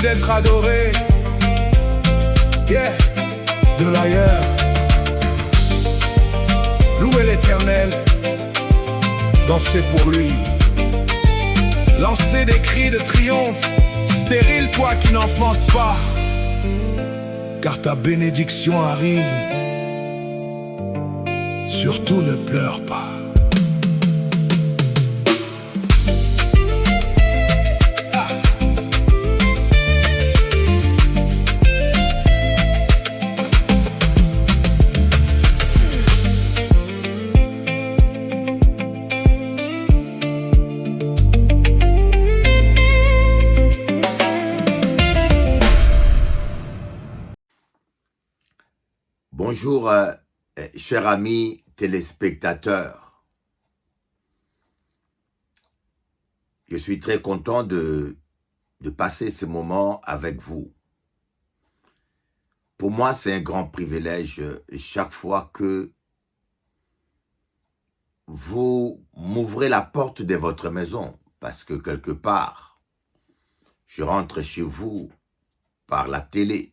d'être adoré. Yeah, de l'ailleurs. Louez l'Éternel, dansez pour lui. Lancez des cris de triomphe, stérile toi qui n'enfantes pas, car ta bénédiction arrive. Surtout ne pleure pas. Bonjour, chers amis téléspectateurs. Je suis très content de passer ce moment avec vous. Pour moi, c'est un grand privilège chaque fois que vous m'ouvrez la porte de votre maison, parce que quelque part, je rentre chez vous par la télé.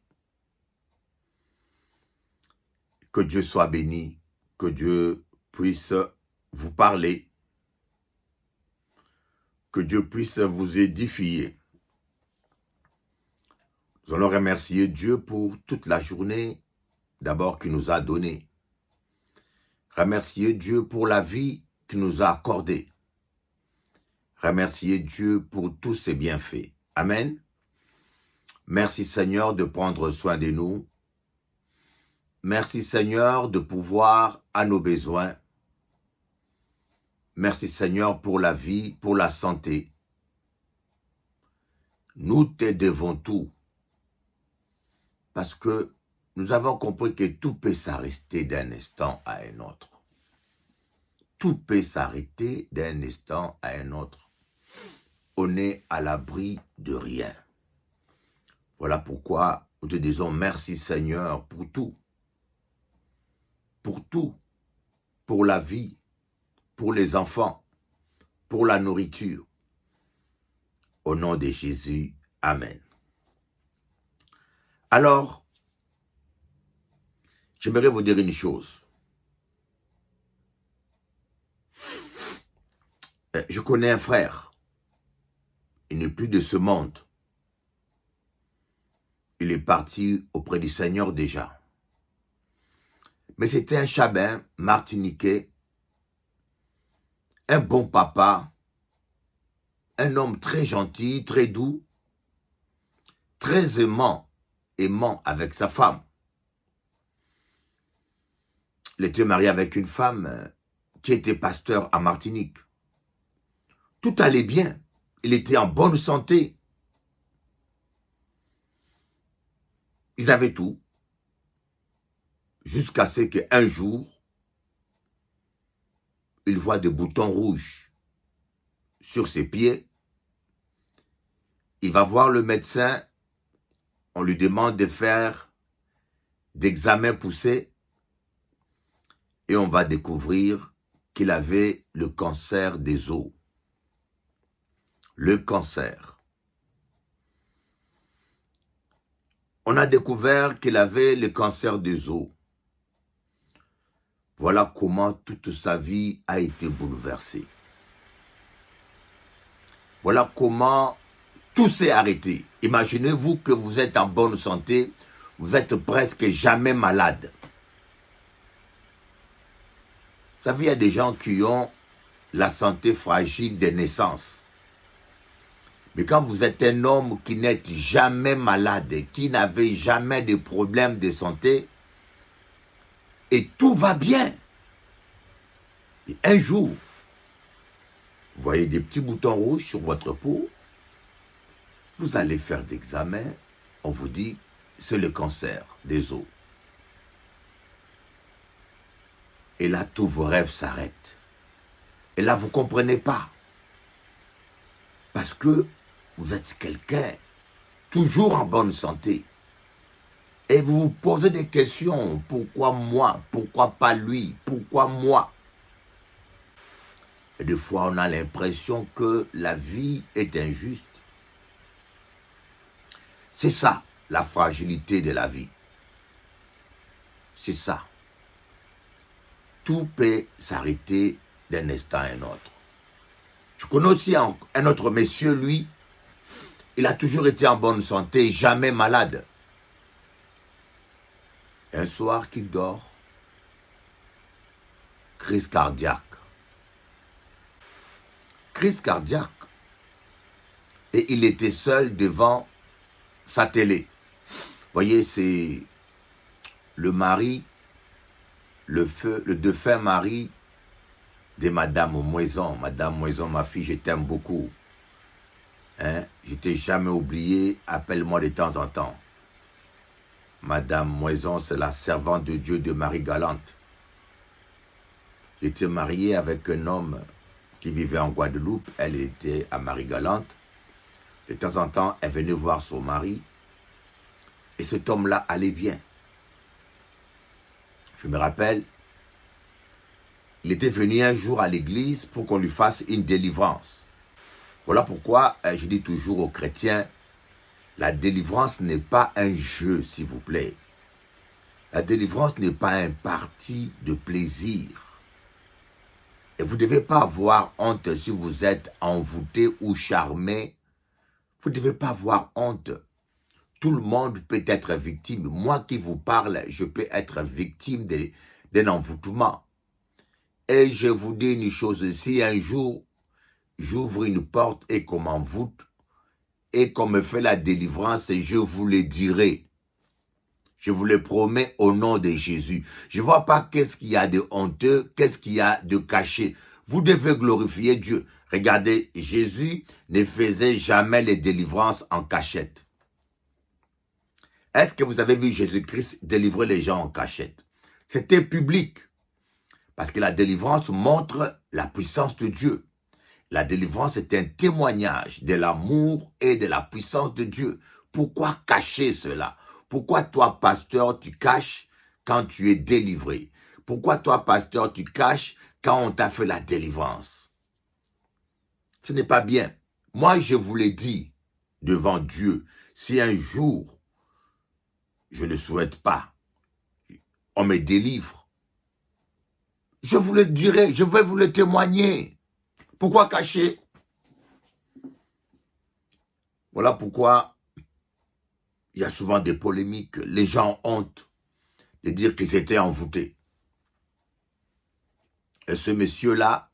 Que Dieu soit béni, que Dieu puisse vous parler, que Dieu puisse vous édifier. Nous allons remercier Dieu pour toute la journée, d'abord qu'il nous a donnée. Remercier Dieu pour la vie qu'il nous a accordée. Remercier Dieu pour tous ses bienfaits. Amen. Merci Seigneur de prendre soin de nous. Merci Seigneur de pouvoir à nos besoins. Merci Seigneur pour la vie, pour la santé. Nous te devons tout. Parce que nous avons compris que tout peut s'arrêter d'un instant à un autre. Tout peut s'arrêter d'un instant à un autre. On est à l'abri de rien. Voilà pourquoi nous te disons merci Seigneur pour tout. Pour tout, pour la vie, pour les enfants, pour la nourriture. Au nom de Jésus, Amen. Alors, j'aimerais vous dire une chose. Je connais un frère. Il n'est plus de ce monde. Il est parti auprès du Seigneur déjà. Mais c'était un chabin martiniquais, un bon papa, un homme très gentil, très doux, très aimant avec sa femme. Il était marié avec une femme qui était pasteur à Martinique. Tout allait bien, il était en bonne santé. Ils avaient tout. Jusqu'à ce qu'un jour, il voit des boutons rouges sur ses pieds. Il va voir le médecin. On lui demande de faire d'examens poussés. Et on va découvrir qu'il avait le cancer des os. Le cancer. On a découvert qu'il avait le cancer des os. Voilà comment toute sa vie a été bouleversée. Voilà comment tout s'est arrêté. Imaginez-vous que vous êtes en bonne santé, vous êtes presque jamais malade. Vous savez, il y a des gens qui ont la santé fragile de naissance. Mais quand vous êtes un homme qui n'êtes jamais malade, qui n'avait jamais de problème de santé, et tout va bien. Et un jour, vous voyez des petits boutons rouges sur votre peau, vous allez faire d'examen, on vous dit, c'est le cancer des os. Et là, tous vos rêves s'arrêtent. Et là, vous ne comprenez pas. Parce que vous êtes quelqu'un toujours en bonne santé. Et vous vous posez des questions. Pourquoi moi? Pourquoi pas lui? Pourquoi moi? Et des fois, on a l'impression que la vie est injuste. C'est ça, la fragilité de la vie. C'est ça. Tout peut s'arrêter d'un instant à un autre. Je connais aussi un autre monsieur, lui, il a toujours été en bonne santé, jamais malade. Un soir qu'il dort, crise cardiaque. Crise cardiaque. Et il était seul devant sa télé. Vous voyez, c'est le mari, le défunt mari de Madame Moison. Madame Moison, ma fille, je t'aime beaucoup. Hein? Je t'ai jamais oublié, appelle-moi de temps en temps. Madame Moison, c'est la servante de Dieu de Marie Galante. J'étais marié avec un homme qui vivait en Guadeloupe. Elle était à Marie Galante. De temps en temps, elle venait voir son mari. Et cet homme-là allait bien. Je me rappelle, il était venu un jour à l'église pour qu'on lui fasse une délivrance. Voilà pourquoi je dis toujours aux chrétiens, la délivrance n'est pas un jeu, s'il vous plaît. La délivrance n'est pas un parti de plaisir. Et vous ne devez pas avoir honte si vous êtes envoûté ou charmé. Vous ne devez pas avoir honte. Tout le monde peut être victime. Moi qui vous parle, je peux être victime d'un envoûtement. Et je vous dis une chose, si un jour, j'ouvre une porte et qu'on m'envoûte, et qu'on me fait la délivrance, je vous le dirai. Je vous le promets au nom de Jésus. Je ne vois pas qu'est-ce qu'il y a de honteux, qu'est-ce qu'il y a de caché. Vous devez glorifier Dieu. Regardez, Jésus ne faisait jamais les délivrances en cachette. Est-ce que vous avez vu Jésus-Christ délivrer les gens en cachette? C'était public. Parce que la délivrance montre la puissance de Dieu. La délivrance est un témoignage de l'amour et de la puissance de Dieu. Pourquoi cacher cela? Pourquoi toi, pasteur, tu caches quand tu es délivré? Pourquoi toi, pasteur, tu caches quand on t'a fait la délivrance? Ce n'est pas bien. Moi, je vous l'ai dit devant Dieu, si un jour, je ne souhaite pas, on me délivre, je vous le dirai, je vais vous le témoigner. Pourquoi cacher? Voilà pourquoi il y a souvent des polémiques. Les gens ont honte de dire qu'ils étaient envoûtés. Et ce monsieur-là,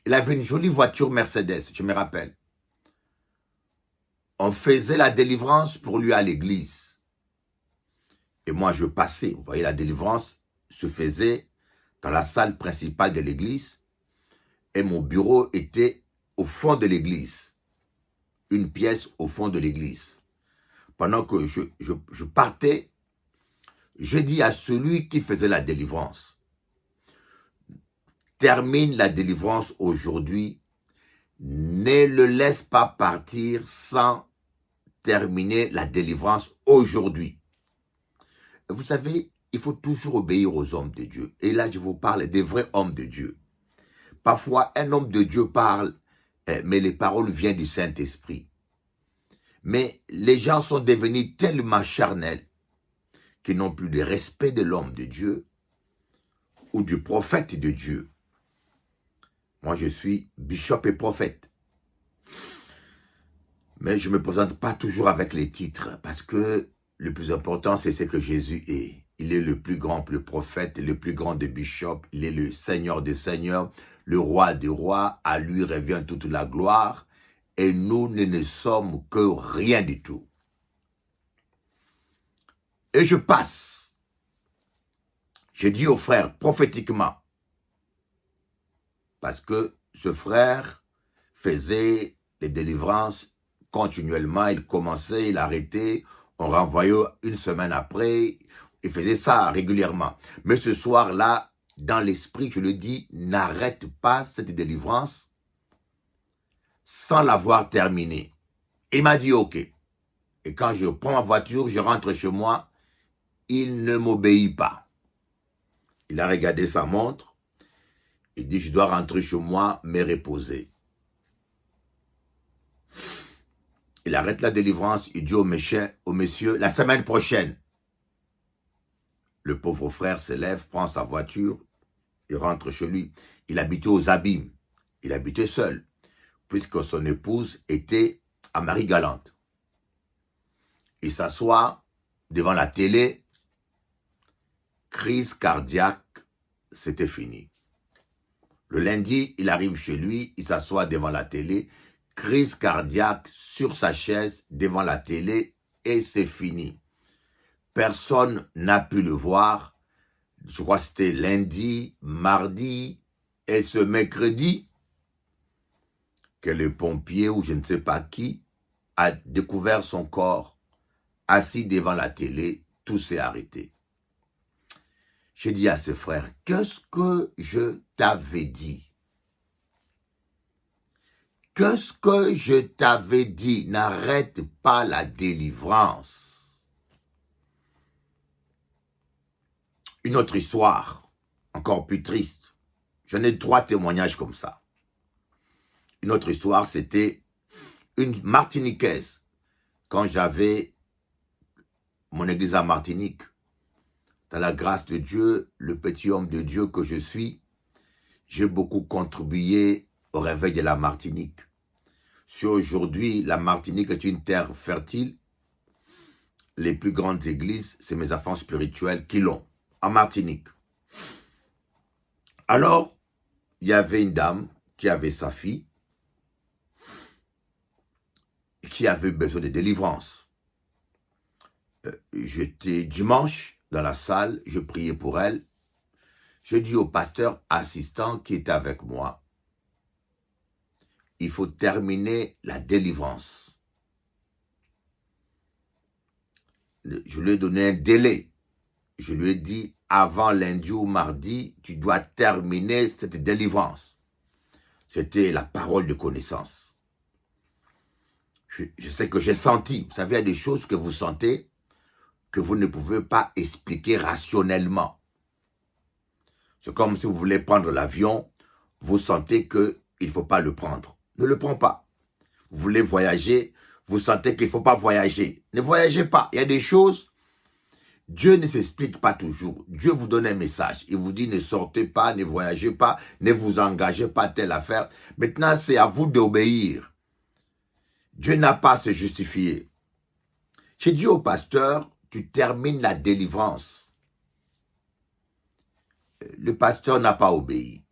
il avait une jolie voiture Mercedes, je me rappelle. On faisait la délivrance pour lui à l'église. Et moi, je passais. Vous voyez, la délivrance se faisait dans la salle principale de l'église. Et mon bureau était au fond de l'église. Une pièce au fond de l'église. Pendant que je partais, je dis à celui qui faisait la délivrance, termine la délivrance aujourd'hui, ne le laisse pas partir sans terminer la délivrance aujourd'hui. Vous savez, il faut toujours obéir aux hommes de Dieu. Et là, je vous parle des vrais hommes de Dieu. Parfois, un homme de Dieu parle, mais les paroles viennent du Saint-Esprit. Mais les gens sont devenus tellement charnels qu'ils n'ont plus de respect de l'homme de Dieu ou du prophète de Dieu. Moi, je suis bishop et prophète. Mais je ne me présente pas toujours avec les titres parce que le plus important, c'est ce que Jésus est. Il est le plus grand, le prophète, le plus grand des bishops. Il est le Seigneur des seigneurs, le roi des rois. À lui revient toute la gloire. Et nous ne sommes que rien du tout. Et je passe. Je dis au frère prophétiquement. Parce que ce frère faisait les délivrances continuellement. Il commençait, il arrêtait. On renvoyait une semaine après. Il faisait ça régulièrement. Mais ce soir-là, dans l'esprit, je le dis, n'arrête pas cette délivrance sans l'avoir terminée. Il m'a dit OK. Et quand je prends ma voiture, je rentre chez moi, il ne m'obéit pas. Il a regardé sa montre. Il dit, je dois rentrer chez moi, me reposer. Il arrête la délivrance, il dit au monsieur, la semaine prochaine. Le pauvre frère se lève, prend sa voiture, il rentre chez lui. Il habitait aux Abîmes, il habitait seul, puisque son épouse était à Marie-Galante. Il s'assoit devant la télé, crise cardiaque, c'était fini. Le lundi, il arrive chez lui, il s'assoit devant la télé, crise cardiaque sur sa chaise devant la télé et c'est fini. Personne n'a pu le voir. Je crois que c'était lundi, mardi et ce mercredi que le pompier ou je ne sais pas qui a découvert son corps assis devant la télé, tout s'est arrêté. J'ai dit à ce frère, qu'est-ce que je t'avais dit? Qu'est-ce que je t'avais dit? N'arrête pas la délivrance. Une autre histoire, encore plus triste. J'en ai 3 témoignages comme ça. Une autre histoire, c'était une Martiniquaise. Quand j'avais mon église à Martinique, dans la grâce de Dieu, le petit homme de Dieu que je suis, j'ai beaucoup contribué au réveil de la Martinique. Si aujourd'hui, la Martinique est une terre fertile, les plus grandes églises, c'est mes enfants spirituels qui l'ont, en Martinique. Alors, il y avait une dame qui avait sa fille, qui avait besoin de délivrance. J'étais dimanche dans la salle, je priais pour elle. Je dis au pasteur assistant qui était avec moi, il faut terminer la délivrance. Je lui ai donné un délai. Je lui ai dit, avant lundi ou mardi, tu dois terminer cette délivrance. C'était la parole de connaissance. Je sais que j'ai senti. Vous savez, il y a des choses que vous sentez que vous ne pouvez pas expliquer rationnellement. C'est comme si vous voulez prendre l'avion, vous sentez qu'il ne faut pas le prendre. Ne le prends pas. Vous voulez voyager, vous sentez qu'il ne faut pas voyager. Ne voyagez pas. Il y a des choses, Dieu ne s'explique pas toujours. Dieu vous donne un message. Il vous dit ne sortez pas, ne voyagez pas, ne vous engagez pas à telle affaire. Maintenant, c'est à vous d'obéir. Dieu n'a pas à se justifier. J'ai dit au pasteur, tu termines la délivrance. Le pasteur n'a pas obéi.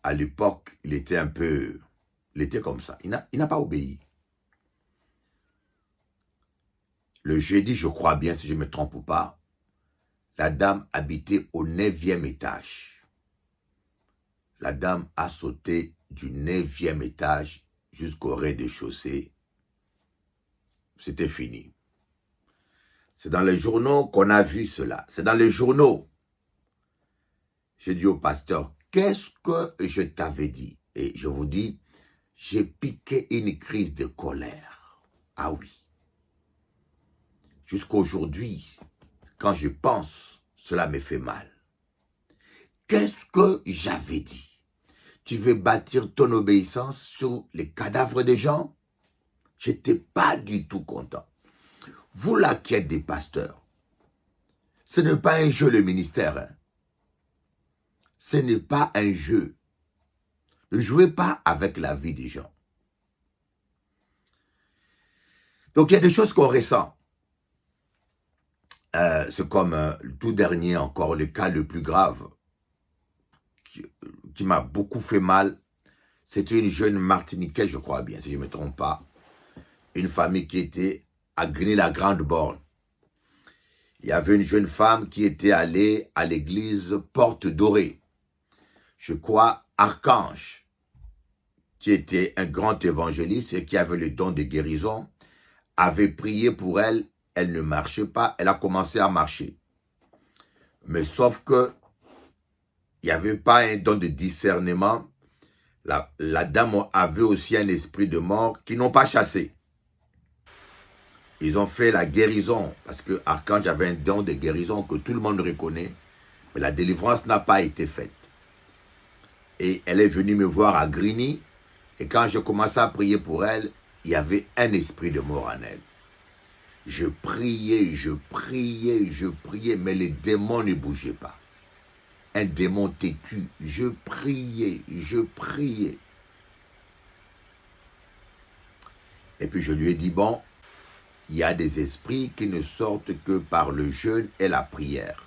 À l'époque, il était comme ça. Il n'a pas obéi. Le jeudi, je crois bien, si je ne me trompe pas, la dame habitait au 9e étage. La dame a sauté du 9e étage jusqu'au rez-de-chaussée. C'était fini. C'est dans les journaux qu'on a vu cela. C'est dans les journaux. J'ai dit au pasteur, qu'est-ce que je t'avais dit? Et je vous dis, j'ai piqué une crise de colère. Ah oui. Jusqu'aujourd'hui, quand je pense, cela me fait mal. Qu'est-ce que j'avais dit? Tu veux bâtir ton obéissance sur les cadavres des gens? Je n'étais pas du tout content. Vous là qui êtes des pasteurs, ce n'est pas un jeu le ministère. Hein? Ce n'est pas un jeu. Ne jouez pas avec la vie des gens. Donc il y a des choses qu'on ressent. C'est comme le tout dernier encore, le cas le plus grave qui m'a beaucoup fait mal. C'était une jeune Martiniquaise, je crois bien, si je ne me trompe pas. Une famille qui était à Grigny-la-Grande-Borne. Il y avait une jeune femme qui était allée à l'église Porte Dorée. Je crois Archange, qui était un grand évangéliste et qui avait le don de guérison, avait prié pour elle. Elle ne marchait pas, elle a commencé à marcher. Mais sauf que il n'y avait pas un don de discernement. La dame avait aussi un esprit de mort qu'ils n'ont pas chassé. Ils ont fait la guérison, parce que Archange avait un don de guérison que tout le monde reconnaît, mais la délivrance n'a pas été faite. Et elle est venue me voir à Grigny, et quand je commençais à prier pour elle, il y avait un esprit de mort en elle. Je priais, mais les démons ne bougeaient pas. Un démon têtu, je priais. Et puis je lui ai dit, bon, il y a des esprits qui ne sortent que par le jeûne et la prière.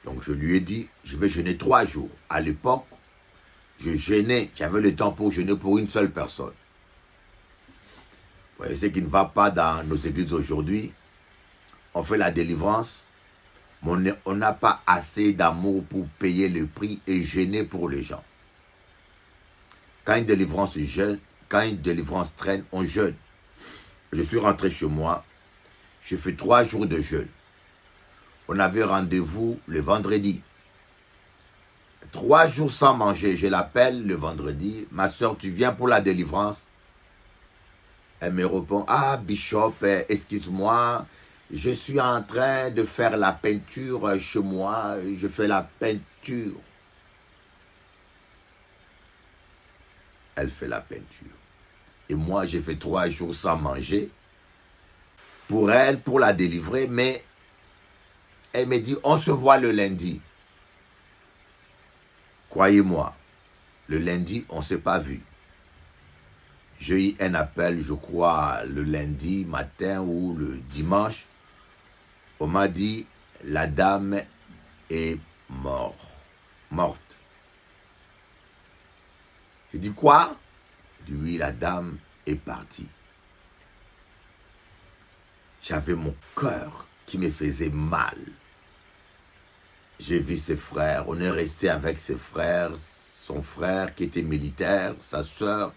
Donc je lui ai dit, je vais jeûner 3 jours. À l'époque, je jeûnais, j'avais le temps pour jeûner pour une seule personne. Vous voyez ce qui ne va pas dans nos églises aujourd'hui. On fait la délivrance, mais on n'a pas assez d'amour pour payer le prix et jeûner pour les gens. Quand une délivrance jeûne, quand une délivrance traîne, on jeûne. Je suis rentré chez moi, j'ai fait 3 jours de jeûne. On avait rendez-vous le vendredi. 3 jours sans manger, je l'appelle le vendredi. Ma soeur, tu viens pour la délivrance? Elle me répond, ah Bishop, excuse-moi, je suis en train de faire la peinture chez moi, je fais la peinture. Elle fait la peinture. Et moi, j'ai fait 3 jours sans manger pour elle, pour la délivrer, mais elle me dit, on se voit le lundi. Croyez-moi, le lundi, on ne s'est pas vu. J'ai eu un appel, je crois, le lundi matin ou le dimanche. On m'a dit, la dame est morte. J'ai dit, quoi? J'ai dit, oui, la dame est partie. J'avais mon cœur qui me faisait mal. J'ai vu ses frères, on est resté avec ses frères, son frère qui était militaire, sa soeur.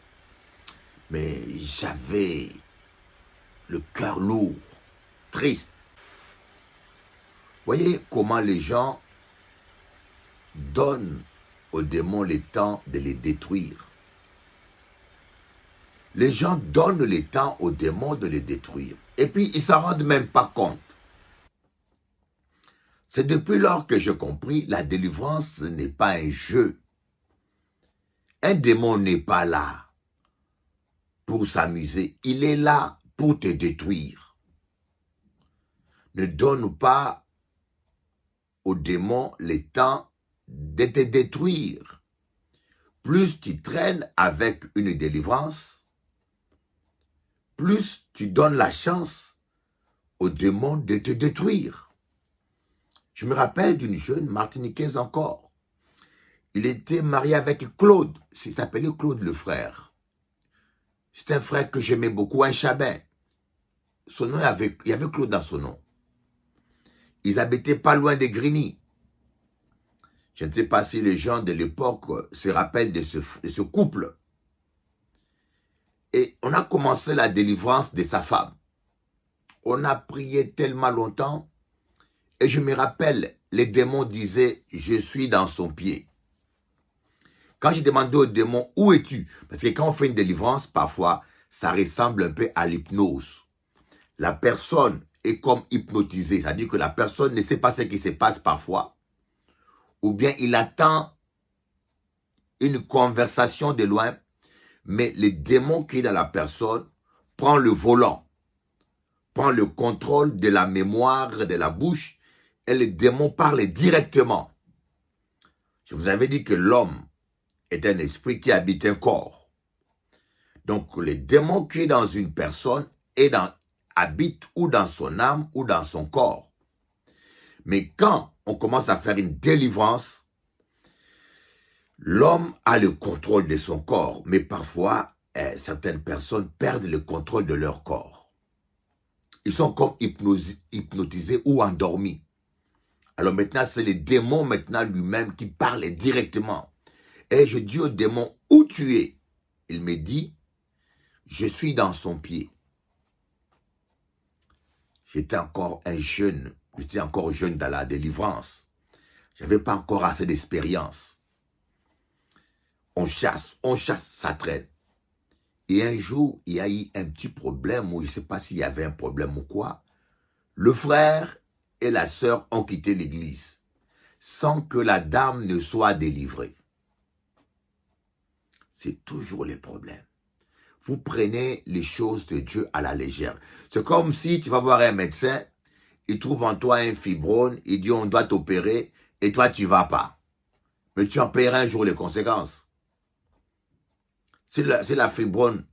Mais j'avais le cœur lourd, triste. Voyez comment les gens donnent aux démons le temps de les détruire. Les gens donnent le temps aux démons de les détruire. Et puis, ils ne s'en rendent même pas compte. C'est depuis lors que j'ai compris, la délivrance n'est pas un jeu. Un démon n'est pas là pour s'amuser. Il est là pour te détruire. Ne donne pas au démon le temps de te détruire. Plus tu traînes avec une délivrance, plus tu donnes la chance au démon de te détruire. Je me rappelle d'une jeune martiniquaise encore. Il était marié avec Claude. Il s'appelait Claude le frère. C'est un frère que j'aimais beaucoup, un Chabin. Son nom, il y avait Claude dans son nom. Ils habitaient pas loin de Grigny. Je ne sais pas si les gens de l'époque se rappellent de ce couple. Et on a commencé la délivrance de sa femme. On a prié tellement longtemps. Et je me rappelle, les démons disaient, je suis dans son pied. Quand j'ai demandé au démon, où es-tu? Parce que quand on fait une délivrance, parfois, ça ressemble un peu à l'hypnose. La personne est comme hypnotisée. C'est-à-dire que la personne ne sait pas ce qui se passe parfois. Ou bien il attend une conversation de loin. Mais le démon qui est dans la personne prend le volant. Prend le contrôle de la mémoire, de la bouche. Et le démon parle directement. Je vous avais dit que l'homme est un esprit qui habite un corps. Donc, le démon qui est dans une personne habite ou dans son âme ou dans son corps. Mais quand on commence à faire une délivrance, l'homme a le contrôle de son corps. Mais parfois, certaines personnes perdent le contrôle de leur corps. Ils sont comme hypnotisés ou endormis. Alors maintenant, c'est le démon maintenant lui-même qui parle directement. Et je dis au démon, où tu es? Il me dit, je suis dans son pied. J'étais encore jeune dans la délivrance. Je n'avais pas encore assez d'expérience. On chasse, ça traîne. Et un jour, il y a eu un petit problème, ou je ne sais pas s'il y avait un problème ou quoi. Le frère et la sœur ont quitté l'église, sans que la dame ne soit délivrée. C'est toujours le problème. vous prenez les choses de Dieu à la légère. C'est comme si tu vas voir un médecin, il trouve en toi un fibrome, il dit on doit t'opérer, et toi tu vas pas. Mais tu en paieras un jour les conséquences. Si la fibrome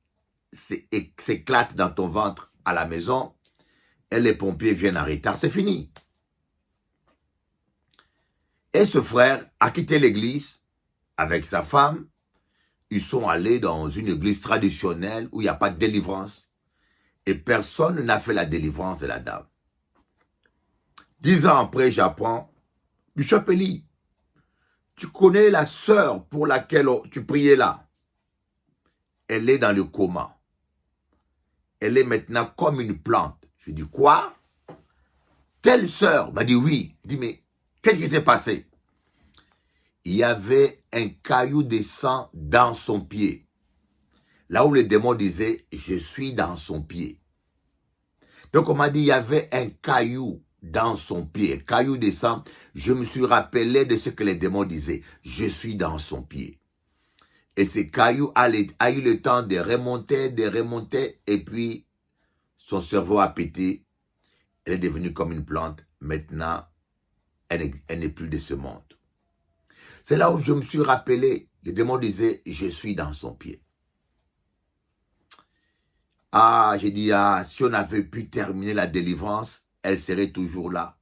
s'éclate dans ton ventre à la maison, et les pompiers viennent en retard, c'est fini. Et ce frère a quitté l'église avec sa femme. Ils sont allés dans une église traditionnelle où il n'y a pas de délivrance. Et personne n'a fait la délivrance de la dame. 10 ans après, j'apprends, Bishop Eli, tu connais la sœur pour laquelle tu priais là. Elle est dans le coma. Elle est maintenant comme une plante. Je dis, quoi? Telle sœur m'a dit oui. Je dis, mais qu'est-ce qui s'est passé? Il y avait un caillou de sang dans son pied. Là où le démon disait, je suis dans son pied. Donc on m'a dit, il y avait un caillou dans son pied, caillou de sang. Je me suis rappelé de ce que les démons disaient, je suis dans son pied. Et ce caillou a eu le temps de remonter, et puis son cerveau a pété. Elle est devenue comme une plante. Maintenant, elle n'est plus de ce monde. C'est là où je me suis rappelé, le démon disait, je suis dans son pied. Ah, j'ai dit, si on avait pu terminer la délivrance, elle serait toujours là.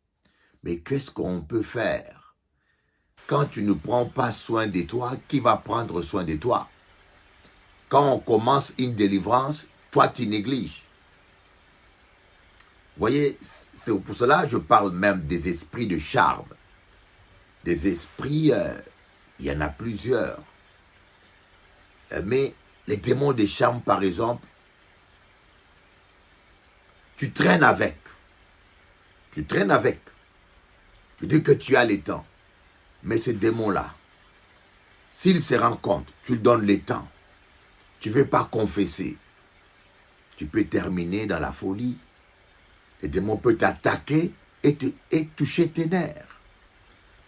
Mais qu'est-ce qu'on peut faire? Quand tu ne prends pas soin de toi, qui va prendre soin de toi? Quand on commence une délivrance, toi tu négliges. Vous voyez, c'est pour cela que je parle même des esprits de charme. Des esprits, il y en a plusieurs. Mais les démons de charme, par exemple, tu traînes avec. Tu traînes avec. Tu dis que tu as les temps. Mais ce démon-là, s'il se rend compte, tu lui donnes le temps. Tu ne veux pas confesser. Tu peux terminer dans la folie. Le démon peut t'attaquer et toucher tes nerfs.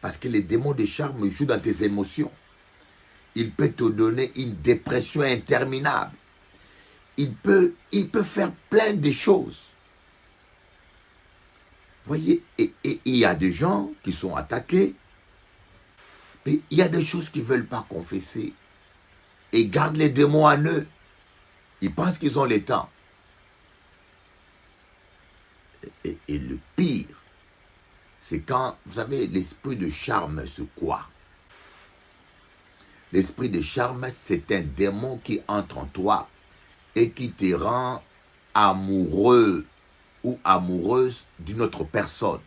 Parce que les démons de charme jouent dans tes émotions. Il peut te donner une dépression interminable. Il peut faire plein de choses. Vous voyez, et il y a des gens qui sont attaqués, mais il y a des choses qu'ils ne veulent pas confesser. Et gardent les démons en eux. Ils pensent qu'ils ont le temps. Et le pire, c'est quand, vous savez, l'esprit de charme, c'est quoi? L'esprit de charme, c'est un démon qui entre en toi et qui te rend amoureux ou amoureuse d'une autre personne.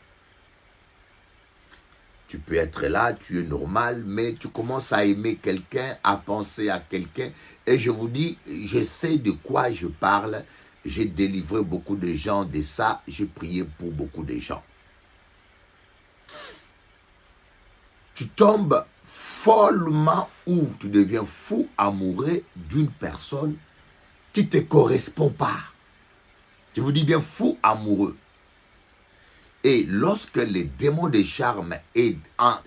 Tu peux être là, tu es normal, mais tu commences à aimer quelqu'un, à penser à quelqu'un. Et je vous dis, je sais de quoi je parle. J'ai délivré beaucoup de gens de ça. J'ai prié pour beaucoup de gens. Tu tombes follement ou tu deviens fou amoureux d'une personne qui ne te correspond pas. Je vous dis bien fou amoureux. Et lorsque le démon de charme est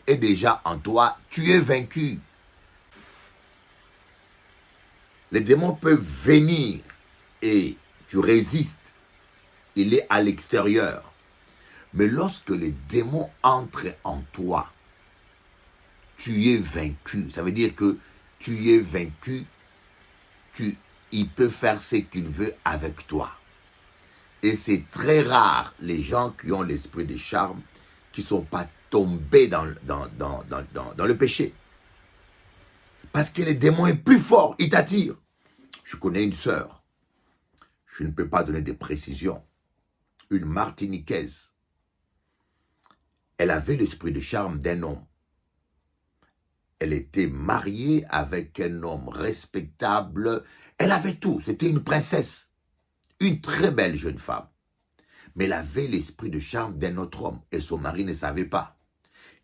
déjà en toi, tu es vaincu. Les démons peuvent venir et tu résistes. Il est à l'extérieur. Mais lorsque le démon entre en toi, tu es vaincu. Ça veut dire que tu es vaincu. Il peut faire ce qu'il veut avec toi. Et c'est très rare les gens qui ont l'esprit de charme qui ne sont pas tombés dans le péché. Parce que le démon est plus fort, il t'attire. Je connais une sœur, je ne peux pas donner de précisions, une Martiniquaise. Elle avait l'esprit de charme d'un homme. Elle était mariée avec un homme respectable. Elle avait tout, c'était une princesse. Une très belle jeune femme. Mais elle avait l'esprit de charme d'un autre homme. Et son mari ne savait pas.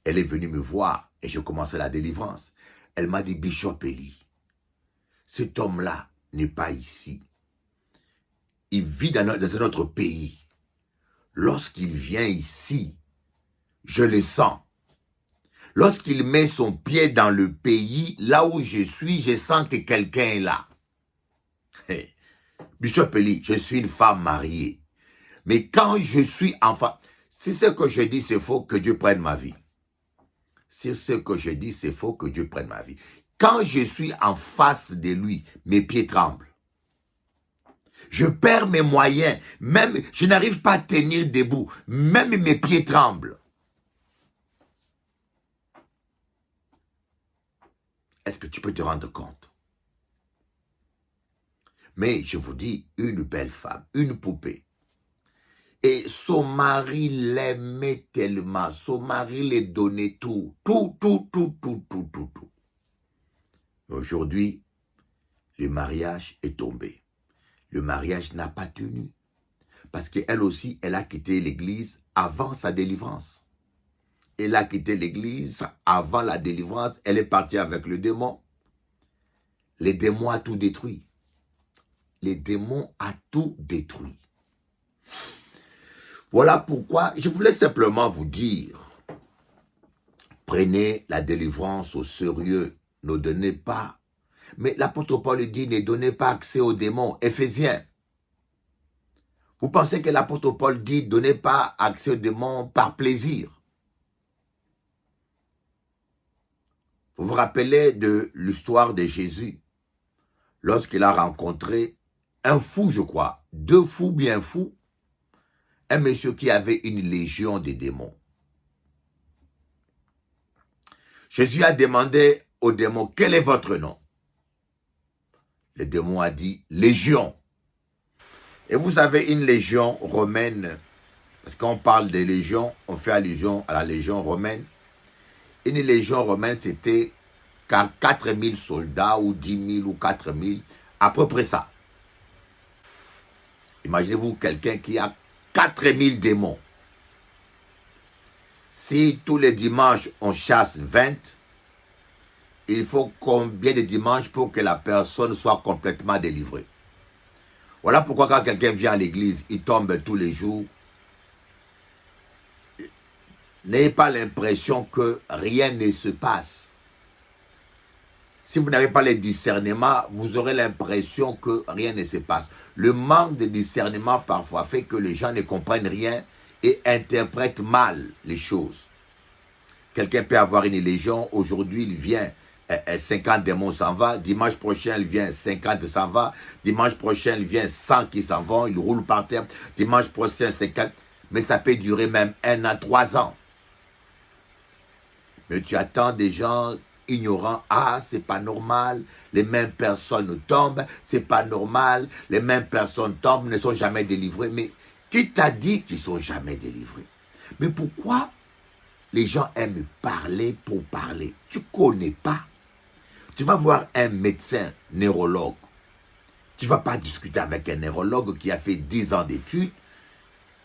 Elle est venue me voir et je commençais la délivrance. Elle m'a dit, Bishop Eli, cet homme-là n'est pas ici. Il vit dans un autre pays. Lorsqu'il vient ici, je le sens. Lorsqu'il met son pied dans le pays, là où je suis, je sens que quelqu'un est là. Bishop Eli, je suis une femme mariée. Mais quand je suis enfant, si ce que je dis c'est faux, que Dieu prenne ma vie. Si ce que je dis c'est faux, que Dieu prenne ma vie. Quand je suis en face de lui, mes pieds tremblent. Je perds mes moyens. Même, je n'arrive pas à tenir debout. Même mes pieds tremblent. Est-ce que tu peux te rendre compte? Mais je vous dis, une belle femme, une poupée. Et son mari l'aimait tellement. Son mari lui donnait tout. Tout. Aujourd'hui, le mariage est tombé. Le mariage n'a pas tenu. Parce qu'elle aussi, elle a quitté l'église avant sa délivrance. Elle a quitté l'église avant la délivrance. Elle est partie avec le démon. Les démons ont tout détruit. Les démons ont tout détruit. Voilà pourquoi je voulais simplement vous dire, prenez la délivrance au sérieux, ne donnez pas. Mais l'apôtre Paul dit, ne donnez pas accès aux démons. Éphésiens. Vous pensez que l'apôtre Paul dit, ne donnez pas accès aux démons par plaisir. Vous vous rappelez de l'histoire de Jésus, lorsqu'il a rencontré un fou, je crois, deux fous bien fous, un monsieur qui avait une légion de démons. Jésus a demandé au démon, quel est votre nom? Le démon a dit, légion. Et vous avez une légion romaine, parce qu'on parle des légions, on fait allusion à la légion romaine. Une légion romaine, c'était 4000 soldats, ou 10 000, ou 4000, à peu près ça. Imaginez-vous quelqu'un qui a 4000 démons. Si tous les dimanches on chasse 20, il faut combien de dimanches pour que la personne soit complètement délivrée? Voilà pourquoi quand quelqu'un vient à l'église, il tombe tous les jours. N'ayez pas l'impression que rien ne se passe. Si vous n'avez pas le discernement, vous aurez l'impression que rien ne se passe. Le manque de discernement parfois fait que les gens ne comprennent rien et interprètent mal les choses. Quelqu'un peut avoir une légion, aujourd'hui il vient, 50 démons s'en va, dimanche prochain il vient, 50 s'en va, dimanche prochain il vient, 100 qui s'en vont, il roule par terre, dimanche prochain 50, mais ça peut durer même 1 an, 3 ans. Mais tu attends des gens ignorants, ah c'est pas normal, les mêmes personnes tombent, c'est pas normal, les mêmes personnes tombent, ne sont jamais délivrées. Mais qui t'a dit qu'ils sont jamais délivrés? Mais pourquoi les gens aiment parler pour parler? Tu connais pas. Tu vas voir un médecin neurologue. Tu vas pas discuter avec un neurologue qui a fait 10 ans d'études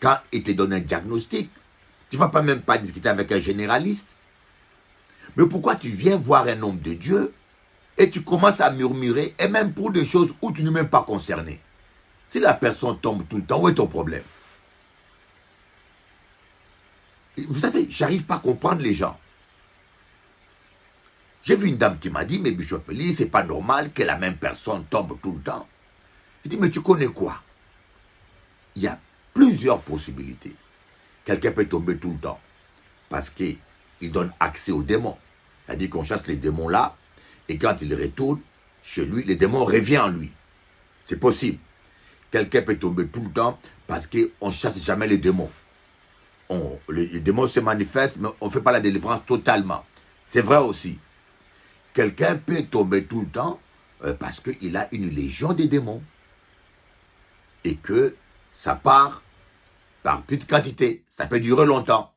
quand il te donne un diagnostic. Tu vas pas même pas discuter avec un généraliste. Mais pourquoi tu viens voir un homme de Dieu et tu commences à murmurer, et même pour des choses où tu n'es même pas concerné? Si la personne tombe tout le temps, où est ton problème? Vous savez, j'arrive pas à comprendre les gens. J'ai vu une dame qui m'a dit, mais Bishop Eli, c'est pas normal que la même personne tombe tout le temps. Je dis, mais tu connais quoi? Il y a plusieurs possibilités. Quelqu'un peut tomber tout le temps parce qu'il donne accès aux démons. C'est-à-dire qu'on chasse les démons là, et quand il retourne chez lui, les démons reviennent en lui. C'est possible. Quelqu'un peut tomber tout le temps parce qu'on ne chasse jamais les démons. Les démons se manifestent, mais on ne fait pas la délivrance totalement. C'est vrai aussi. Quelqu'un peut tomber tout le temps parce qu'il a une légion de démons. Et que ça part par petite quantité. Ça peut durer longtemps.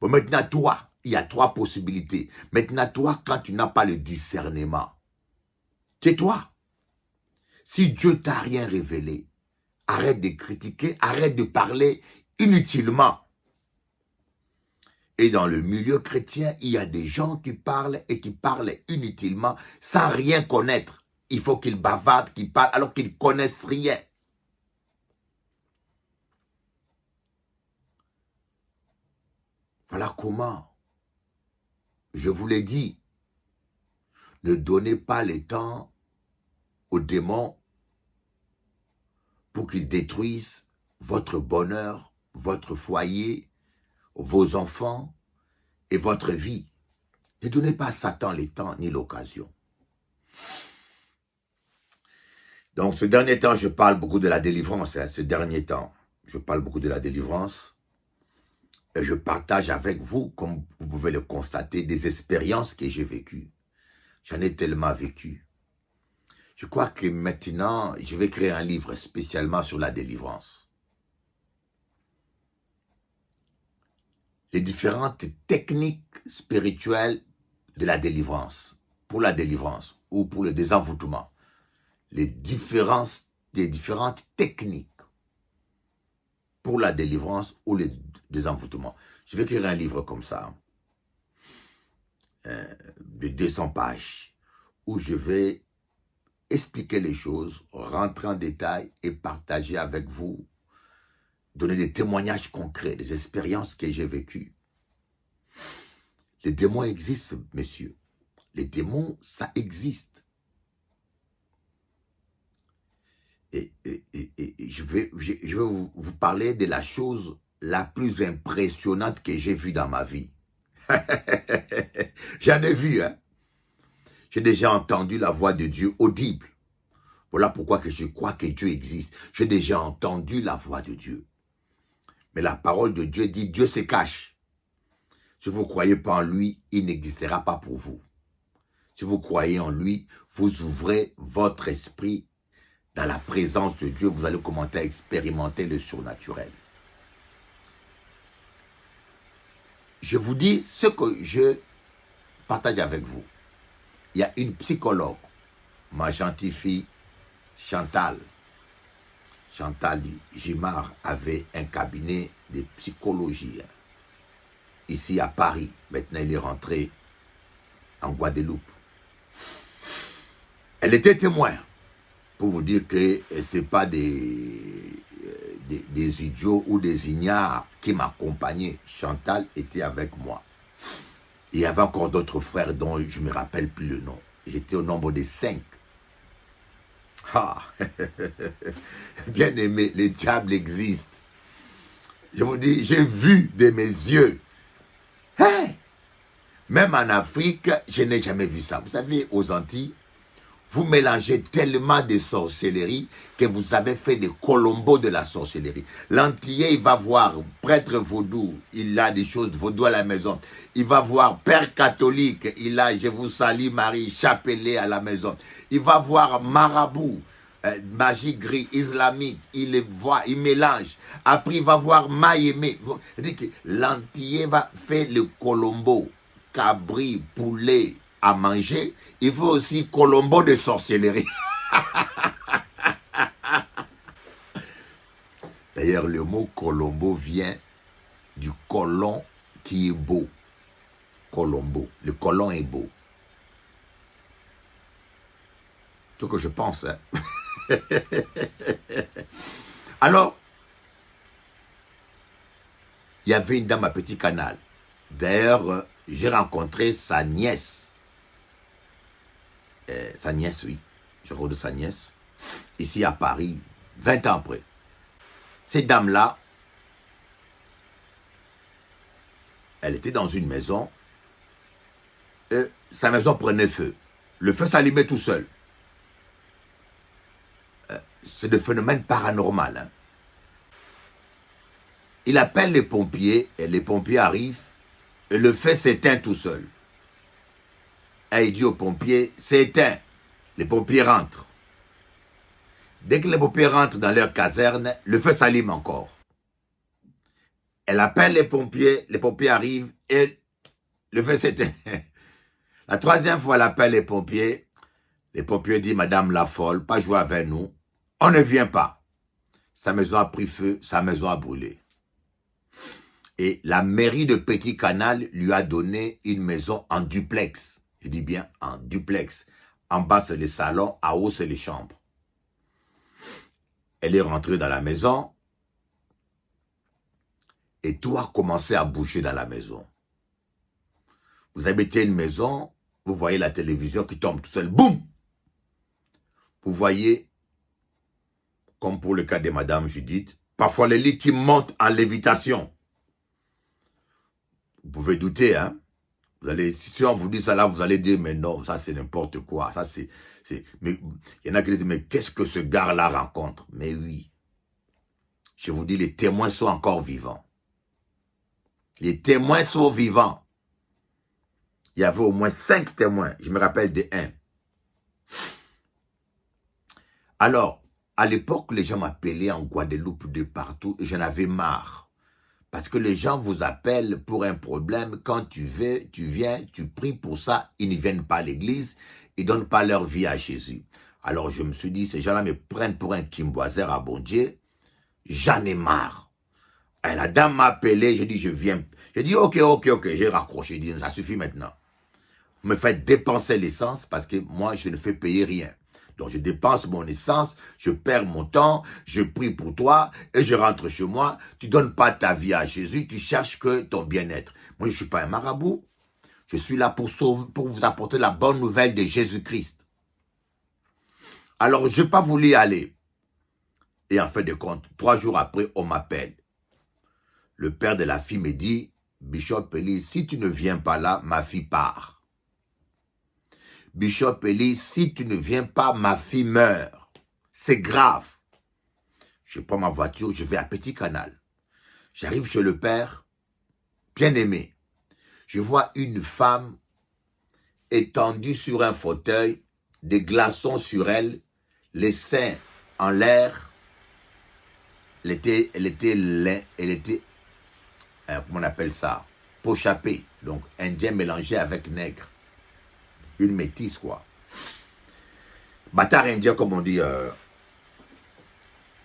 Bon, maintenant, toi, il y a 3 possibilités. Maintenant, toi, quand tu n'as pas le discernement, tais-toi. Si Dieu t'a rien révélé, arrête de critiquer, arrête de parler inutilement. Et dans le milieu chrétien, il y a des gens qui parlent et qui parlent inutilement sans rien connaître. Il faut qu'ils bavardent, qu'ils parlent alors qu'ils ne connaissent rien. Voilà comment, je vous l'ai dit, ne donnez pas le temps aux démons pour qu'il détruise votre bonheur, votre foyer, vos enfants et votre vie. Ne donnez pas à Satan les temps ni l'occasion. Donc, ce dernier temps, je parle beaucoup de la délivrance. Ce dernier temps, je parle beaucoup de la délivrance. Et je partage avec vous, comme vous pouvez le constater, des expériences que j'ai vécues. J'en ai tellement vécu. Je crois que maintenant, je vais créer un livre spécialement sur la délivrance. Les différentes techniques spirituelles de la délivrance, pour la délivrance ou pour le désenvoûtement. Les différentes techniques pour la délivrance ou le désenvoûtement. Je vais écrire un livre comme ça, de 200 pages, où je vais expliquer les choses, rentrer en détail et partager avec vous, donner des témoignages concrets, des expériences que j'ai vécues. Les démons existent, messieurs. Les démons, ça existe. Et je vais vous parler de la chose la plus impressionnante que j'ai vue dans ma vie. J'en ai vu, hein. J'ai déjà entendu la voix de Dieu audible. Voilà pourquoi que je crois que Dieu existe. J'ai déjà entendu la voix de Dieu. Mais la parole de Dieu dit, Dieu se cache. Si vous ne croyez pas en lui, il n'existera pas pour vous. Si vous croyez en lui, vous ouvrez votre esprit dans la présence de Dieu, vous allez commencer à expérimenter le surnaturel. Je vous dis ce que je partage avec vous. Il y a une psychologue, ma gentille fille Chantal Gimard avait un cabinet de psychologie ici à Paris. Maintenant, elle est rentrée en Guadeloupe. Elle était témoin. Pour vous dire que ce n'est pas des idiots ou des ignares qui m'accompagnaient. Chantal était avec moi. Il y avait encore d'autres frères dont je ne me rappelle plus le nom. J'étais au nombre de 5. Ah, bien aimé, le diable existe. Je vous dis, j'ai vu de mes yeux. Hey! Même en Afrique, je n'ai jamais vu ça. Vous savez, aux Antilles, vous mélangez tellement de sorcellerie que vous avez fait des Colombo de la sorcellerie. L'Antillais, il va voir prêtre vaudou, il a des choses vaudou à la maison. Il va voir père catholique, il a je vous salue Marie, chapelet à la maison. Il va voir marabout, magie gris, islamique, il les voit, il mélange. Après, il va voir maïmé. L'Antillais va faire le Colombo, cabri, poulet, à manger, il faut aussi Colombo de sorcellerie. D'ailleurs, le mot Colombo vient du colon qui est beau. Colombo. Le colon est beau. C'est ce que je pense. Hein? Alors, il y avait une dame à Petit Canal. D'ailleurs, j'ai rencontré sa nièce. Sa nièce, oui. Je rencontre sa nièce. Ici à Paris, 20 ans après. Cette dame-là, elle était dans une maison. Et sa maison prenait feu. Le feu s'allumait tout seul. C'est des phénomènes paranormal. Hein. Il appelle les pompiers et les pompiers arrivent et le feu s'éteint tout seul. Et il dit aux pompiers, c'est éteint. Les pompiers rentrent. Dès que les pompiers rentrent dans leur caserne, le feu s'allume encore. Elle appelle les pompiers arrivent et le feu s'éteint. La troisième fois, elle appelle les pompiers disent, Madame la folle, pas jouer avec nous. On ne vient pas. Sa maison a pris feu, sa maison a brûlé. Et la mairie de Petit Canal lui a donné une maison en duplex. Je dis bien en duplex. En bas, c'est les salons, en haut, c'est les chambres. Elle est rentrée dans la maison et tout a commencé à bouger dans la maison. Vous habitez une maison, vous voyez la télévision qui tombe tout seul. Boum! Vous voyez comme pour le cas de Madame Judith, parfois les lits qui montent en lévitation. Vous pouvez douter, hein. Vous allez, si on vous dit ça là, vous allez dire, mais non, ça c'est n'importe quoi. Ça c'est, mais il y en a qui disent, mais qu'est-ce que ce gars-là rencontre? Mais oui. Je vous dis, les témoins sont encore vivants. Les témoins sont vivants. Il y avait au moins 5 témoins. Je me rappelle de un. Alors, à l'époque, les gens m'appelaient en Guadeloupe de partout et j'en avais marre. Parce que les gens vous appellent pour un problème. Quand tu viens, tu pries pour ça. Ils ne viennent pas à l'église. Ils ne donnent pas leur vie à Jésus. Alors, je me suis dit, ces gens-là me prennent pour un Kimboiser à bon Dieu. J'en ai marre. Et la dame m'a appelé, j'ai dit, je viens. J'ai dit, ok, j'ai raccroché, j'ai dit, ça suffit maintenant. Vous me faites dépenser l'essence parce que moi, je ne fais payer rien. Donc, je dépense mon essence, je perds mon temps, je prie pour toi et je rentre chez moi. Tu donnes pas ta vie à Jésus, tu cherches que ton bien-être. Moi, je suis pas un marabout. Je suis là pour vous apporter la bonne nouvelle de Jésus-Christ. Alors, je n'ai pas voulu y aller. Et en fin de compte, 3 jours après, on m'appelle. Le père de la fille me dit, Bishop Eli, si tu ne viens pas là, ma fille part. Bishop Eli, si tu ne viens pas, ma fille meurt. C'est grave. Je prends ma voiture, je vais à Petit Canal. J'arrive chez le père, bien aimé. Je vois une femme étendue sur un fauteuil, des glaçons sur elle, les seins en l'air. Elle était, comment on appelle ça, peau chapée, donc indien mélangé avec nègre. Une métisse, quoi. Bâtard indien, comme on dit.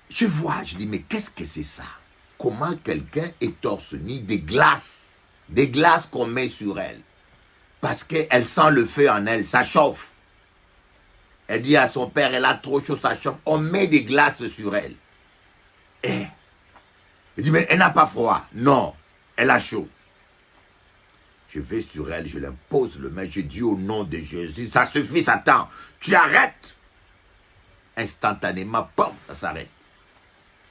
Je vois, je dis, mais qu'est-ce que c'est ça? Comment quelqu'un est torse nu, des glaces qu'on met sur elle. Parce qu'elle sent le feu en elle, ça chauffe. Elle dit à son père, elle a trop chaud, ça chauffe. On met des glaces sur elle. Et il dit, mais elle n'a pas froid. Non, elle a chaud. Je vais sur elle, je l'impose le main, je dis au nom de Jésus, ça suffit Satan, tu arrêtes. Instantanément, pom, ça s'arrête.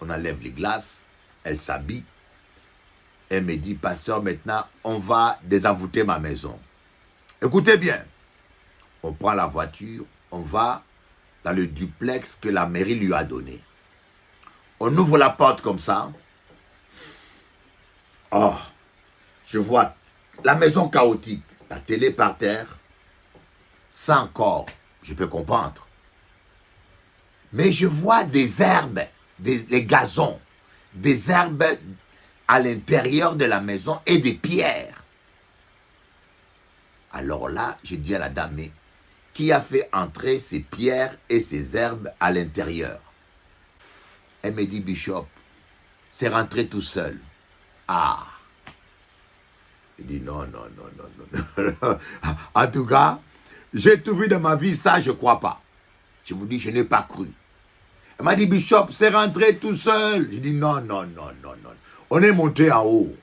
On enlève les glaces, elle s'habille. Elle me dit, pasteur, maintenant, on va désenvoûter ma maison. Écoutez bien, on prend la voiture, on va dans le duplex que la mairie lui a donné. On ouvre la porte comme ça. Oh, je vois la maison chaotique, la télé par terre, sans corps, je peux comprendre. Mais je vois des herbes, les gazons, des herbes à l'intérieur de la maison et des pierres. Alors là, je dis à la dame, mais qui a fait entrer ces pierres et ces herbes à l'intérieur? Elle me dit, Bishop, c'est rentré tout seul. Ah. Je dis, non. En tout cas, j'ai tout vu dans ma vie, ça, je ne crois pas. Je vous dis, je n'ai pas cru. Elle m'a dit, Bishop, c'est rentré tout seul. Je dis, non. On est monté en haut,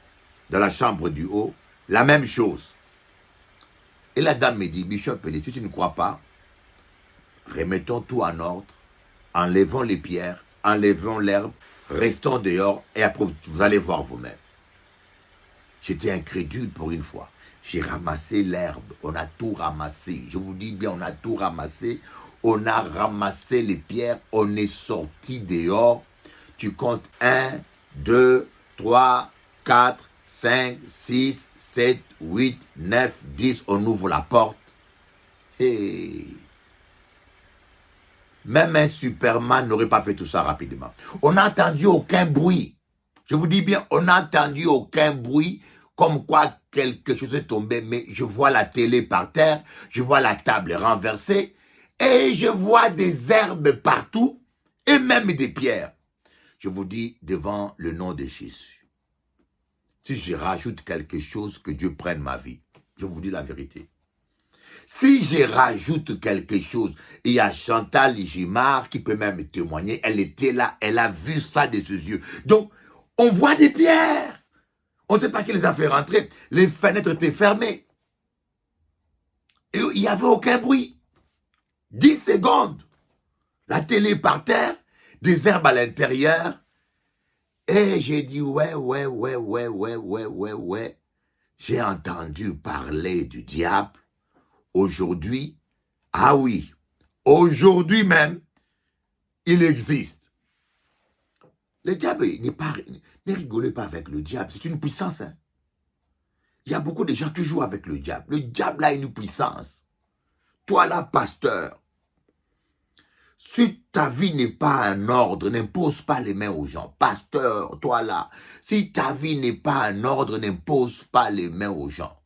dans la chambre du haut, la même chose. Et la dame me dit, Bishop, si tu ne crois pas, remettons tout en ordre, enlevons les pierres, enlevons l'herbe, restons dehors et après vous allez voir vous-même. J'étais incrédule pour une fois. J'ai ramassé l'herbe, on a tout ramassé. Je vous dis bien, on a tout ramassé. On a ramassé les pierres, on est sorti dehors. Tu comptes 1, 2, 3, 4, 5, 6, 7, 8, 9, 10. On ouvre la porte. Hey. Même un Superman n'aurait pas fait tout ça rapidement. On n'a entendu aucun bruit. Je vous dis bien, on n'a entendu aucun bruit, comme quoi quelque chose est tombé, mais je vois la télé par terre, je vois la table renversée, et je vois des herbes partout, et même des pierres. Je vous dis, devant le nom de Jésus, si je rajoute quelque chose, que Dieu prenne ma vie. Je vous dis la vérité. Si je rajoute quelque chose, il y a Chantal Gimard qui peut même témoigner, elle était là, elle a vu ça de ses yeux. Donc, on voit des pierres. On ne sait pas qui les a fait rentrer. Les fenêtres étaient fermées. Et il n'y avait aucun bruit. 10 secondes. La télé par terre, des herbes à l'intérieur. Et j'ai dit, ouais. J'ai entendu parler du diable. Aujourd'hui, ah oui, aujourd'hui même, il existe. Le diable, ne rigolez pas avec le diable, c'est une puissance. Hein. Il y a beaucoup de gens qui jouent avec le diable. Le diable a une puissance. Toi là, pasteur, si ta vie n'est pas en ordre, n'impose pas les mains aux gens. Pasteur, toi là, si ta vie n'est pas en ordre, n'impose pas les mains aux gens.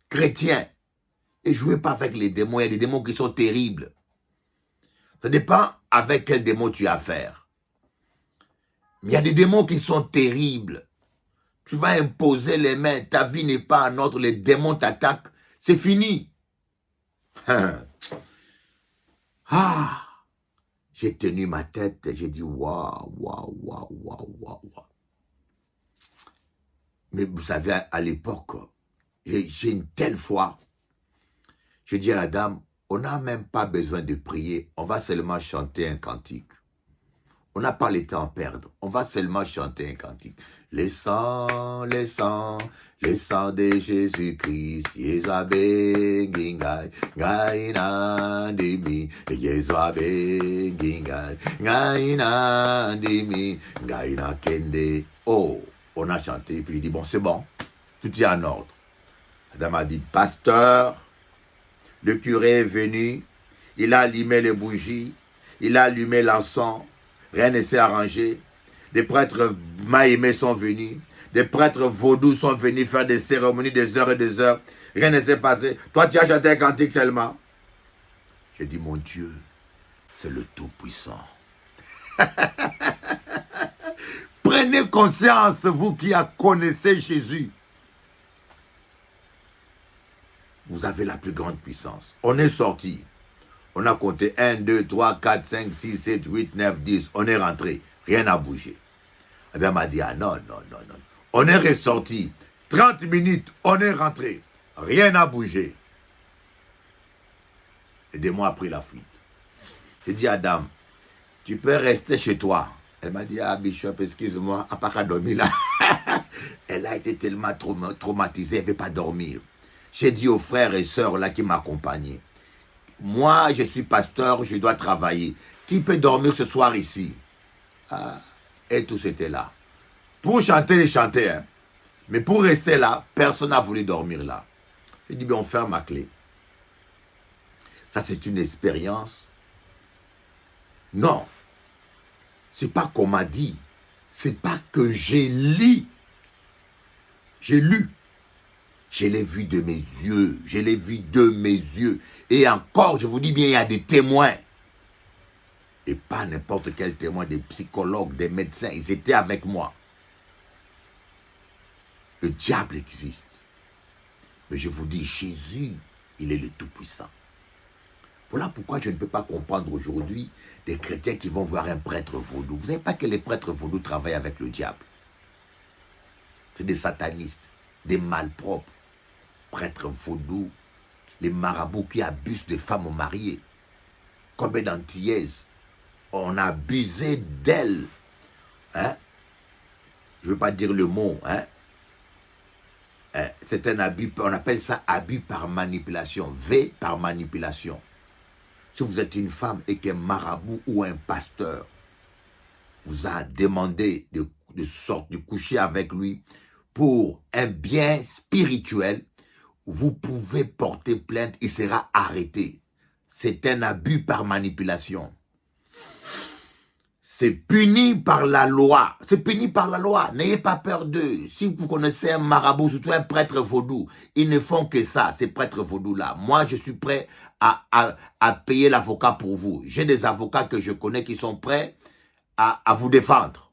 Chrétien, ne jouez pas avec les démons. Il y a des démons qui sont terribles. Ça dépend avec quel démon tu as affaire. Mais il y a des démons qui sont terribles. Tu vas imposer les mains, ta vie n'est pas en ordre, les démons t'attaquent, c'est fini. Ah, j'ai tenu ma tête et j'ai dit waouh. Mais vous savez, à l'époque, j'ai une telle foi. Je dis à la dame, on n'a même pas besoin de prier, on va seulement chanter un cantique. On n'a pas le temps à perdre, on va seulement chanter un cantique. Les sangs de Jésus-Christ, Yezabe Gingai, Gaina Dimi, Yezabe Gingai, Gaina Dimi, Gaina Kende. Oh, on a chanté, puis il dit, bon, c'est bon, tout est en ordre. La dame a dit, pasteur, le curé est venu, il a allumé les bougies, il a allumé l'encens, rien ne s'est arrangé. Des prêtres maïmés sont venus. Des prêtres vaudous sont venus faire des cérémonies des heures et des heures. Rien ne s'est passé. Toi, tu as chanté un cantique seulement. J'ai dit, mon Dieu, c'est le Tout-Puissant. Prenez conscience, vous qui connaissez Jésus. Vous avez la plus grande puissance. On est sorti. On a compté 1, 2, 3, 4, 5, 6, 7, 8, 9, 10. On est rentré. Rien n'a bougé. Elle m'a dit, ah non. On est ressorti. 30 minutes, on est rentré. Rien n'a bougé. Et des mois a pris la fuite. J'ai dit à dame, tu peux rester chez toi. Elle m'a dit, ah Bishop, excuse-moi, à part qu'à dormir là. Elle a été tellement traumatisée, elle ne veut pas dormir. J'ai dit aux frères et sœurs là qui m'accompagnaient, moi je suis pasteur, je dois travailler. Qui peut dormir ce soir ici? Ah, et tous étaient là. Pour chanter, ils chantaient. Hein. Mais pour rester là, personne n'a voulu dormir là. J'ai dit, bien, on ferme ma clé. Ça, c'est une expérience. Non. C'est pas qu'on m'a dit. C'est pas que j'ai lu. J'ai lu. Je l'ai vu de mes yeux. Je l'ai vu de mes yeux. Et encore, je vous dis bien, il y a des témoins. Et pas n'importe quel témoin, des psychologues, des médecins. Ils étaient avec moi. Le diable existe. Mais je vous dis, Jésus, il est le Tout-Puissant. Voilà pourquoi je ne peux pas comprendre aujourd'hui des chrétiens qui vont voir un prêtre vaudou. Vous ne savez pas que les prêtres vaudous travaillent avec le diable. C'est des satanistes, des malpropres. Prêtres vaudous, les marabouts qui abusent des femmes mariées. Combien d'antillaises on a abusé d'elles. Hein? Je ne veux pas dire le mot. Hein? C'est un abus, on appelle ça abus par manipulation. V par manipulation. Si vous êtes une femme et qu'un marabout ou un pasteur vous a demandé de coucher avec lui pour un bien spirituel, vous pouvez porter plainte, il sera arrêté. C'est un abus par manipulation. C'est puni par la loi. C'est puni par la loi. N'ayez pas peur d'eux. Si vous connaissez un marabout, surtout un prêtre vaudou, ils ne font que ça, ces prêtres vaudous-là. Moi, je suis prêt à payer l'avocat pour vous. J'ai des avocats que je connais qui sont prêts à vous défendre.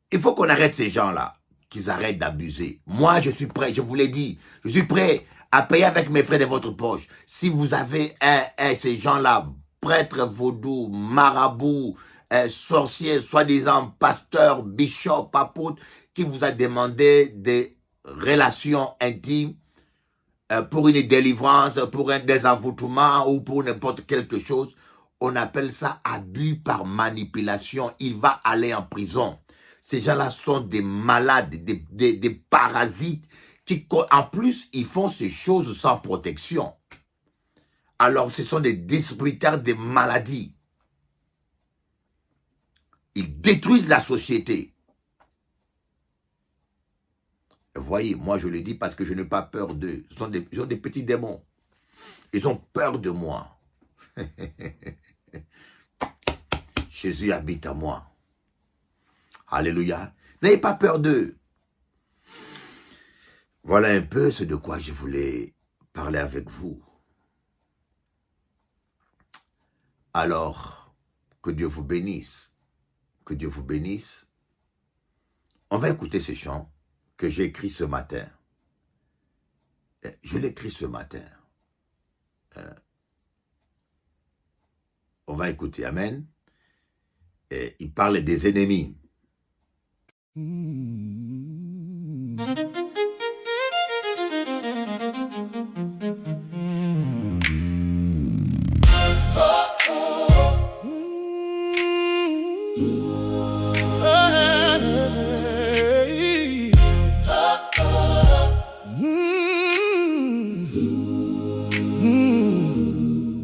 Il faut qu'on arrête ces gens-là, qu'ils arrêtent d'abuser. Moi, je suis prêt, je vous l'ai dit, je suis prêt à payer avec mes frais de votre poche. Si vous avez ces gens-là, prêtres vaudous, marabouts, sorciers, soi-disant pasteurs, bishops, apôtres, qui vous a demandé des relations intimes, pour une délivrance, pour un désavouement ou pour n'importe quelque chose, on appelle ça abus par manipulation. Il va aller en prison. Ces gens-là sont des malades, des parasites qui, en plus, ils font ces choses sans protection. Alors, ce sont des distributeurs de maladies. Ils détruisent la société. Vous voyez, moi je le dis parce que je n'ai pas peur d'eux. Ils ont des petits démons. Ils ont peur de moi. Jésus habite en moi. Alléluia. N'ayez pas peur d'eux. Voilà un peu ce de quoi je voulais parler avec vous. Alors, que Dieu vous bénisse. Que Dieu vous bénisse. On va écouter ce chant que j'ai écrit ce matin. Je l'ai écrit ce matin. On va écouter. Amen. Et il parle des ennemis.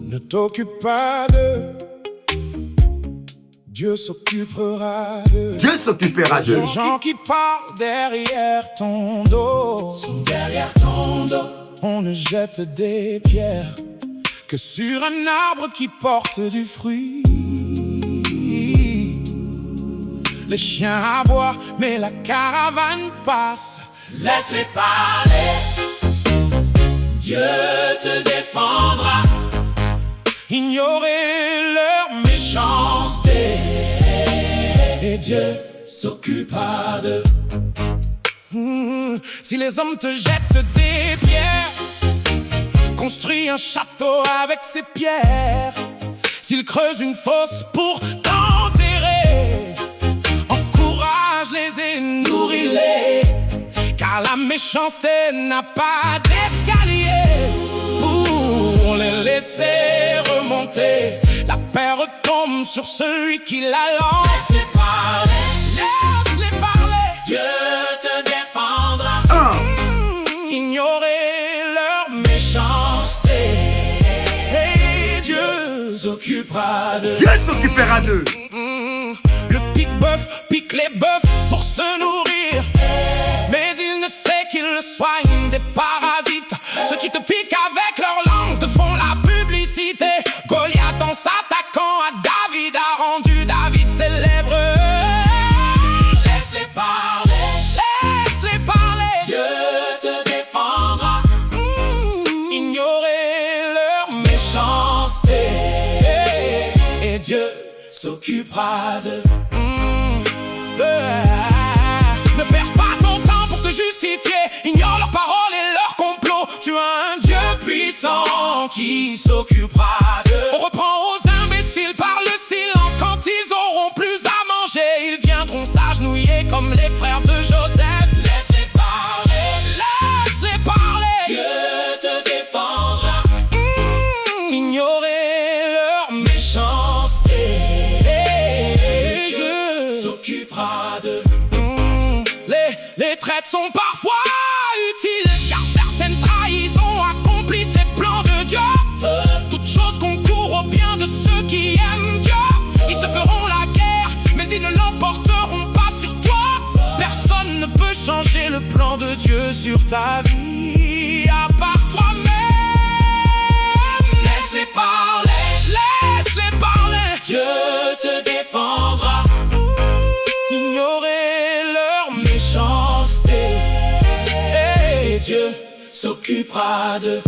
Ne t'occupe pas d'eux. Dieu s'occupera d'eux. Dieu s'occupera d'eux. Les gens qui parlent derrière ton dos sont derrière ton dos. On ne jette des pierres que sur un arbre qui porte du fruit. Les chiens aboient, mais la caravane passe. Laisse-les parler. Dieu te défendra. Ignorer leur méchanceté et Dieu s'occupera d'eux. Si les hommes te jettent des pierres, construis un château avec ces pierres. S'ils creusent une fosse pour t'enterrer, encourage-les et nourris-les, car la méchanceté n'a pas d'escalier pour les laisser remonter. La paix retombe sur celui qui la lance. Laisse-les parler. Laisse-les parler. Dieu te défendra. Ignorer leur méchanceté et Dieu s'occupera d'eux. Dieu s'occupera d'eux. Le pique-bœuf pique les bœufs pour se nourrir, mais il ne sait qu'il le soigne des parasites. Ceux qui te piquent avec leur langue te font la publicité. Goliath, en s'attaquant à David, a rendu David célèbre. Laisse-les parler. Laisse-les parler. Dieu te défendra. Ignorer leur méchanceté et Dieu s'occupera d'eux. Ne perds pas ton temps pour te justifier. Ignore leurs paroles et leurs complots. Tu as un Dieu puissant qui s'occupera d'eux. On reprend aux imbéciles par le silence. Quand ils auront plus à manger, ils viendront s'agenouiller comme les frères de Joseph. Laisse-les parler. Laisse-les parler. Dieu te défendra. Ignorer leur méchanceté et Dieu s'occupera d'eux. Les traites sont parfois utiles, car certaines trahisons accomplissent les plans de Dieu. Toutes choses concourent au bien de ceux qui aiment Dieu. Ils te feront la guerre, mais ils ne l'emporteront pas sur toi. Personne ne peut changer le plan de Dieu sur ta vie, à part toi-même. Laisse-les parler. Laisse-les parler. Dieu te défendra. Ignorer leur méchanceté et Dieu s'occupera d'eux.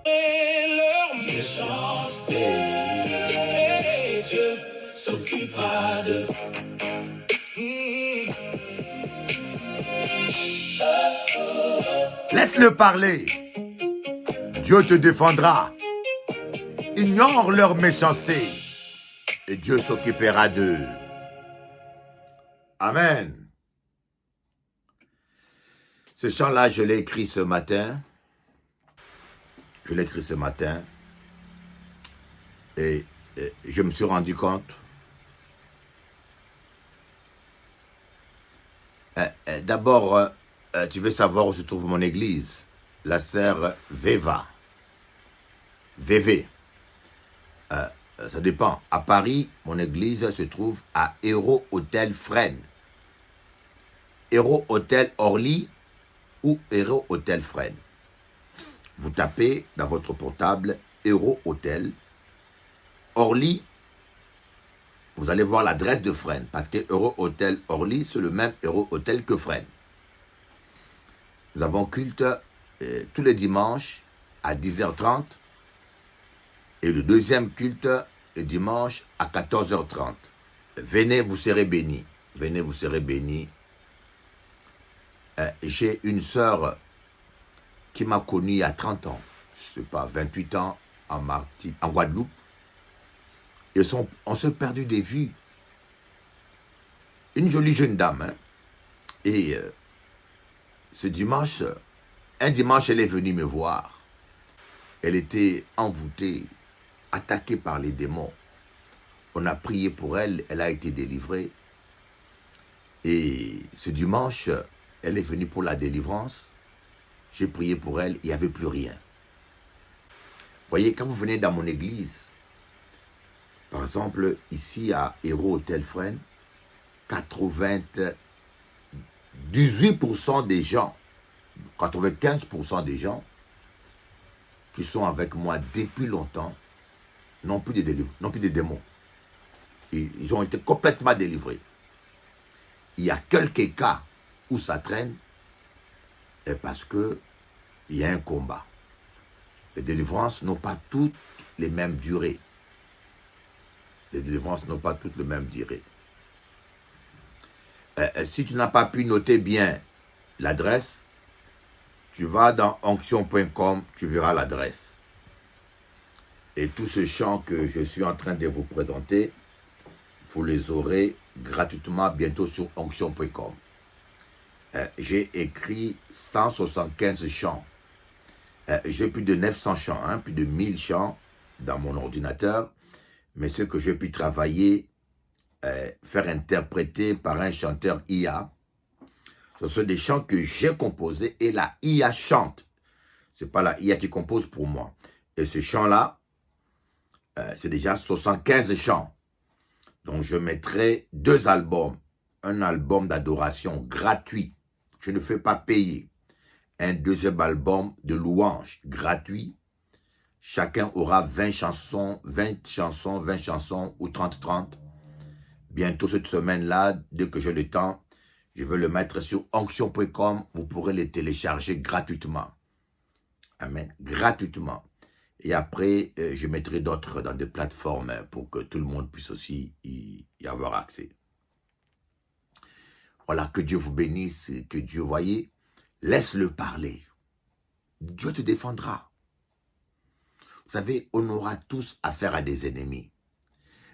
Et leur méchanceté et Dieu s'occupera d'eux. Laisse-le parler. Dieu te défendra. Ignore leur méchanceté et Dieu s'occupera d'eux. Amen. Ce chant-là, je l'ai écrit ce matin. Et je me suis rendu compte. D'abord, tu veux savoir où se trouve mon église. La sœur Veva. VV. Ça dépend. À Paris, mon église se trouve à Héros Hôtel Fresnes. Héros Hôtel Orly ou Héros Hôtel Fresnes. Vous tapez dans votre portable Héros Hôtel Orly. Vous allez voir l'adresse de Fresnes parce que Héros Hôtel Orly, c'est le même Héros Hôtel que Fresnes. Nous avons culte tous les dimanches à 10h30 et le deuxième culte est dimanche à 14h30. Venez, vous serez bénis. Venez, vous serez bénis. J'ai une sœur qui m'a connu il y a 30 ans, je ne sais pas, 28 ans en Guadeloupe. Et on s'est perdu des vues. Une jolie jeune dame. Hein? Et ce dimanche, un dimanche, elle est venue me voir. Elle était envoûtée, attaquée par les démons. On a prié pour elle, elle a été délivrée. Et ce dimanche, elle est venue pour la délivrance. J'ai prié pour elle, il n'y avait plus rien. Vous voyez, quand vous venez dans mon église, par exemple, ici à Héros Hôtel Fresnes, 98% des gens, 95% des gens qui sont avec moi depuis longtemps n'ont plus de démons. Ils ont été complètement délivrés. Il y a quelques cas où ça traîne parce qu'il y a un combat. Les délivrances n'ont pas toutes les mêmes durées. Les délivrances n'ont pas toutes les mêmes durées. Si tu n'as pas pu noter bien l'adresse, tu vas dans onction.com, tu verras l'adresse. Et tous ces chants que je suis en train de vous présenter, vous les aurez gratuitement bientôt sur onction.com. J'ai écrit 175 chants. J'ai plus de 900 chants, hein, plus de 1000 chants dans mon ordinateur. Mais ce que j'ai pu travailler, faire interpréter par un chanteur IA, ce sont des chants que j'ai composés et la IA chante. Ce n'est pas la IA qui compose pour moi. Et ce chant-là, c'est déjà 75 chants. Donc je mettrai 2 albums. Un album d'adoration gratuit. Je ne fais pas payer. Un deuxième album de louange gratuit. Chacun aura 20 chansons ou 30. Bientôt cette semaine-là, dès que j'ai le temps, je vais le mettre sur onction.com. Vous pourrez les télécharger gratuitement. Amen. Gratuitement. Et après, je mettrai d'autres dans des plateformes pour que tout le monde puisse aussi y avoir accès. Voilà, que Dieu vous bénisse, que Dieu, voyez, laisse-le parler. Dieu te défendra. Vous savez, on aura tous affaire à des ennemis.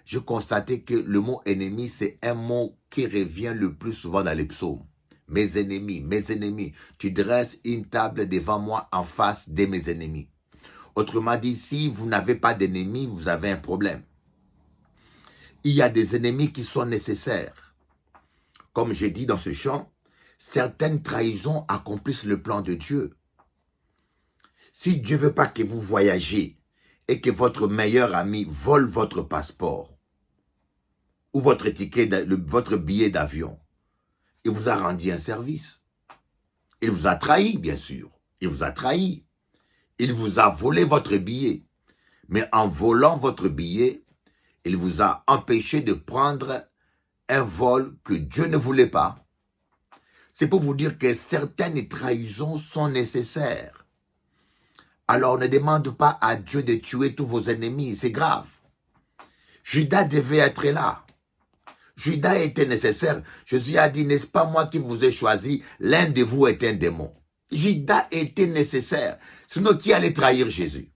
Je constatais que le mot ennemi, c'est un mot qui revient le plus souvent dans les psaumes. Mes ennemis, tu dresses une table devant moi en face de mes ennemis. Autrement dit, si vous n'avez pas d'ennemis, vous avez un problème. Il y a des ennemis qui sont nécessaires. Comme j'ai dit dans ce chant, certaines trahisons accomplissent le plan de Dieu. Si Dieu ne veut pas que vous voyagiez et que votre meilleur ami vole votre passeport ou votre ticket, votre billet d'avion, il vous a rendu un service. Il vous a trahi, bien sûr. Il vous a trahi. Il vous a volé votre billet. Mais en volant votre billet, il vous a empêché de prendre un vol que Dieu ne voulait pas. C'est pour vous dire que certaines trahisons sont nécessaires. Alors ne demande pas à Dieu de tuer tous vos ennemis, c'est grave. Judas devait être là. Judas était nécessaire. Jésus a dit, n'est-ce pas moi qui vous ai choisi, l'un de vous est un démon. Judas était nécessaire. Sinon, qui allait trahir Jésus?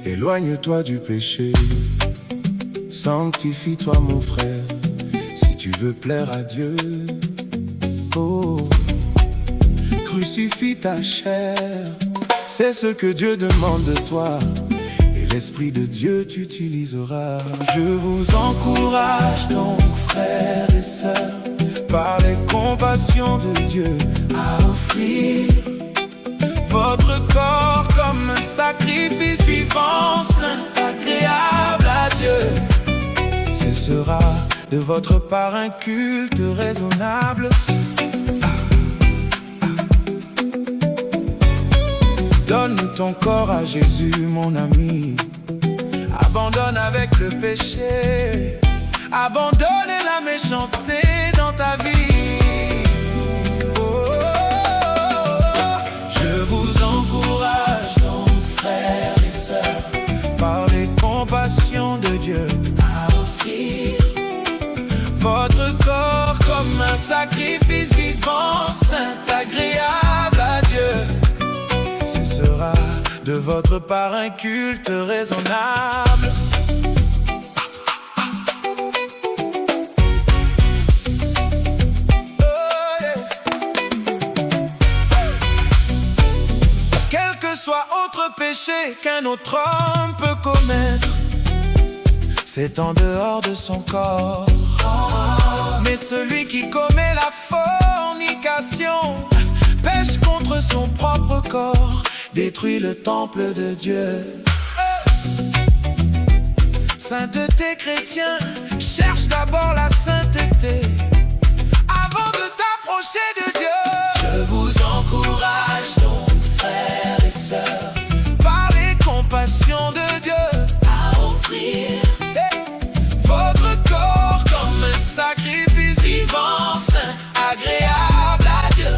Éloigne-toi du péché, sanctifie-toi mon frère, si tu veux plaire à Dieu. Oh, crucifie ta chair, c'est ce que Dieu demande de toi, et l'Esprit de Dieu t'utilisera. Je vous encourage donc, frères et sœurs, par les compassions de Dieu, à offrir votre corps comme un sacrifice vivant, saint, agréable à Dieu. Ce sera de votre part un culte raisonnable. Donne ton corps à Jésus, mon ami. Abandonne avec le péché. Abandonne la méchanceté dans ta vie. Je vous encourage donc, frères et sœurs, par les compassions de Dieu, à offrir votre corps comme un sacrifice vivant, saint, agréable à Dieu. Ce sera de votre part un culte raisonnable. Soit autre péché qu'un autre homme peut commettre, c'est en dehors de son corps. Mais celui qui commet la fornication pêche contre son propre corps, détruit le temple de Dieu. Sainteté, chrétien, cherche d'abord la sainteté avant de t'approcher de Dieu. Je vous encourage donc, frères et sœurs, par les compassions de Dieu, à offrir votre corps comme un sacrifice vivant, saint, agréable à Dieu.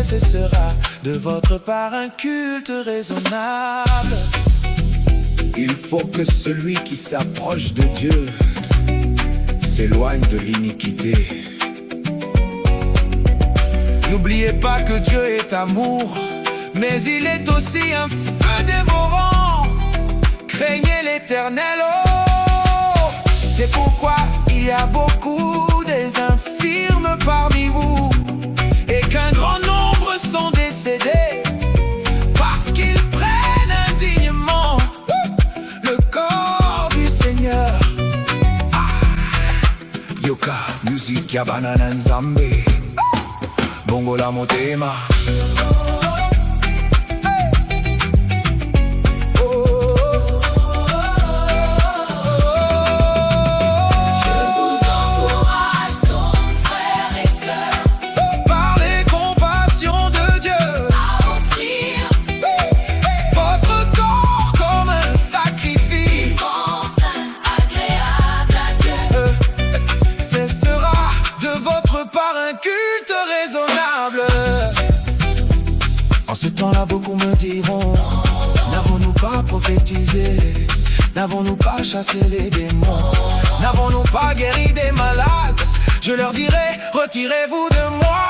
Ce sera de votre part un culte raisonnable. Il faut que celui qui s'approche de Dieu s'éloigne de l'iniquité. N'oubliez pas que Dieu est amour, mais il est aussi un feu dévorant. Craignez l'Éternel, oh! C'est pourquoi il y a beaucoup des infirmes parmi vous, et qu'un grand nombre sont décédés, parce qu'ils prennent indignement le corps du Seigneur. Yoka, musique ya banana nzambe, bongo la motema. En ce temps-là, beaucoup me diront: n'avons-nous pas prophétisé? N'avons-nous pas chassé les démons? N'avons-nous pas guéri des malades? Je leur dirai: retirez-vous de moi,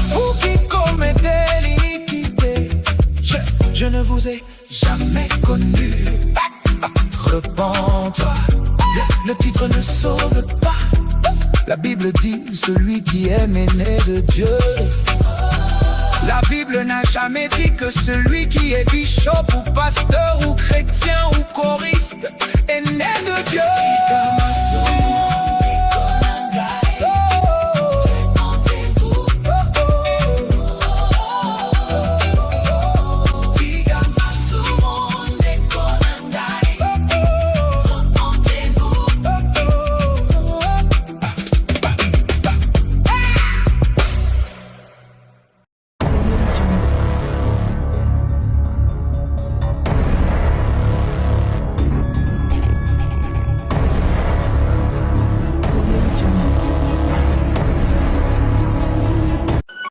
vous qui commettez l'iniquité. Je ne vous ai jamais connu. Repens-toi, le titre ne sauve pas. La Bible dit: celui qui aime est né de Dieu. La Bible n'a jamais dit que celui qui est bishop ou pasteur ou chrétien ou choriste est né de Dieu.